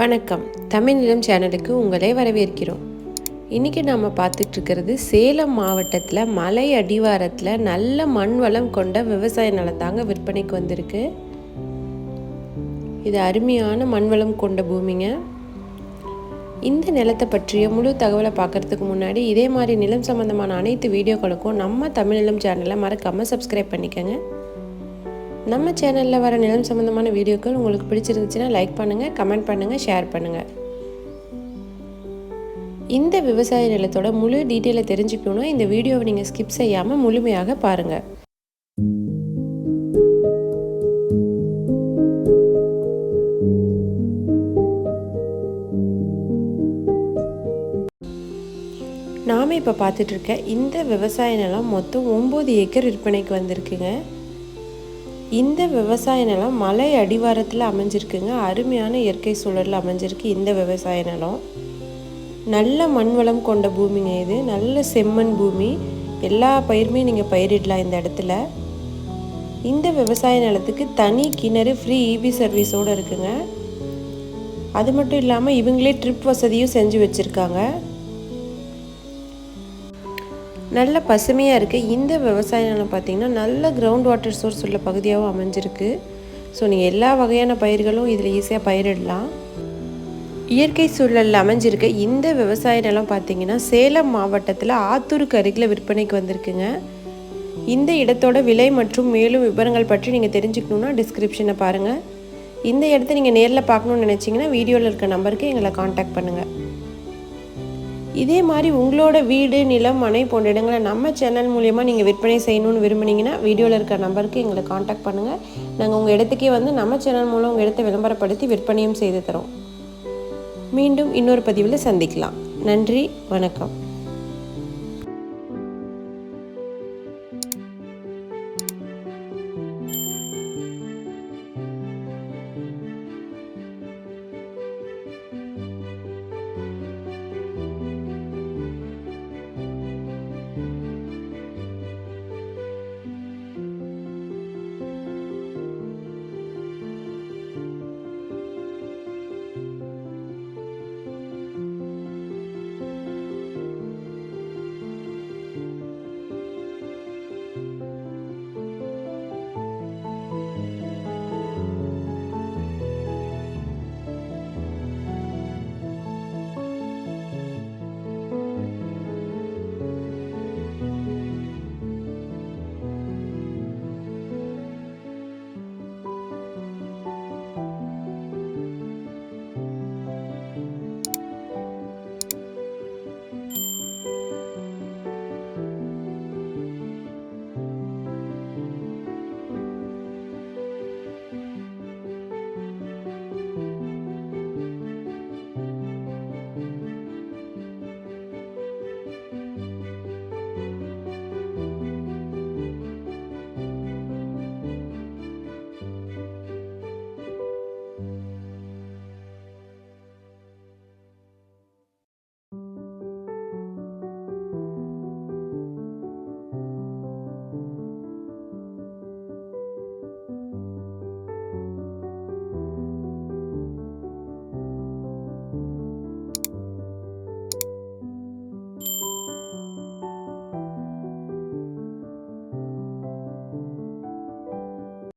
வணக்கம். தமிழ் நிலம் சேனலுக்கு உங்களை வரவேற்கிறோம். இன்றைக்கி நாம் பார்த்துட்ருக்கிறது சேலம் மாவட்டத்தில் மலை அடிவாரத்தில் நல்ல மண் வளம் கொண்ட விவசாய நிலம் தாங்க விற்பனைக்கு வந்திருக்கு. இது அருமையான மண் வளம் கொண்ட பூமிங்க. இந்த நிலத்தை பற்றிய முழு தகவலை பார்க்குறதுக்கு முன்னாடி இதே மாதிரி நிலம் சம்மந்தமான அனைத்து வீடியோக்களுக்கும் நம்ம தமிழ் நிலம் சேனலை மறக்காமல் சப்ஸ்கிரைப் பண்ணிக்கோங்க. நம்ம சேனலில் வர நிலம் சம்மந்தமான வீடியோக்கள் உங்களுக்கு பிடிச்சிருந்துச்சுன்னா லைக் பண்ணுங்கள், கமெண்ட் பண்ணுங்கள், ஷேர் பண்ணுங்கள். இந்த விவசாய நிலத்தோட முழு டீட்டெயிலை தெரிஞ்சுக்கணுன்னா இந்த வீடியோவை நீங்கள் ஸ்கிப் செய்யாமல் முழுமையாக பாருங்கள். நாம் இப்போ பார்த்துட்ருக்க இந்த விவசாய நிலம் மொத்தம் 9 ஏக்கர் விற்பனைக்கு வந்திருக்குங்க. இந்த விவசாய நிலம் மலை அடிவாரத்தில் அமைஞ்சிருக்குங்க. அருமையான இயற்கை சூழலில் அமைஞ்சிருக்கு இந்த விவசாய நிலம். நல்ல மண் வளம் கொண்ட பூமிங்க இது. நல்ல செம்மண் பூமி. எல்லா பயிருமே நீங்கள் பயிரிடலாம் இந்த இடத்துல. இந்த விவசாய நிலத்துக்கு தனி கிணறு ஃப்ரீ இபி சர்வீஸோடு இருக்குங்க. அது மட்டும் இல்லாமல் இவங்களே ட்ரிப் வசதியும் செஞ்சு வச்சுருக்காங்க. நல்ல பசுமையாக இருக்குது. இந்த விவசாய நிலம் பார்த்திங்கன்னா நல்ல கிரவுண்ட் வாட்டர் சோர்ஸ் உள்ள பகுதியாகவும் அமைஞ்சிருக்கு. ஸோ நீங்கள் எல்லா வகையான பயிர்களும் இதில் ஈஸியாக பயிரிடலாம். இயற்கை சூழலில் அமைஞ்சிருக்க இந்த விவசாய நிலம் பார்த்திங்கன்னா சேலம் மாவட்டத்தில் ஆத்தூருக்கு அருகில் விற்பனைக்கு வந்திருக்குங்க. இந்த இடத்தோட விலை மற்றும் மேலும் விவரங்கள் பற்றி நீங்கள் தெரிஞ்சுக்கணுன்னா டிஸ்கிரிப்ஷனை பாருங்கள். இந்த இடத்த நீங்கள் நேரில் பார்க்கணுன்னு நினச்சிங்கன்னா வீடியோவில் இருக்க நம்பருக்கு எங்களை காண்டாக்ட் பண்ணுங்கள். இதே மாதிரி உங்களோட வீடு, நிலம், மனை போன்ற இடங்களை நம்ம சேனல் மூலயமா நீங்கள் விற்பனை செய்யணும்னு விரும்புனீங்கன்னா வீடியோவில் இருக்க நம்பருக்கு எங்களை காண்டாக்ட் பண்ணுங்கள். நாங்கள் உங்கள் இடத்துக்கே வந்து நம்ம சேனல் மூலம் உங்கள் இடத்தை விளம்பரப்படுத்தி விற்பனையும் செய்து தரோம். மீண்டும் இன்னொரு பதிவில் சந்திக்கலாம். நன்றி, வணக்கம்.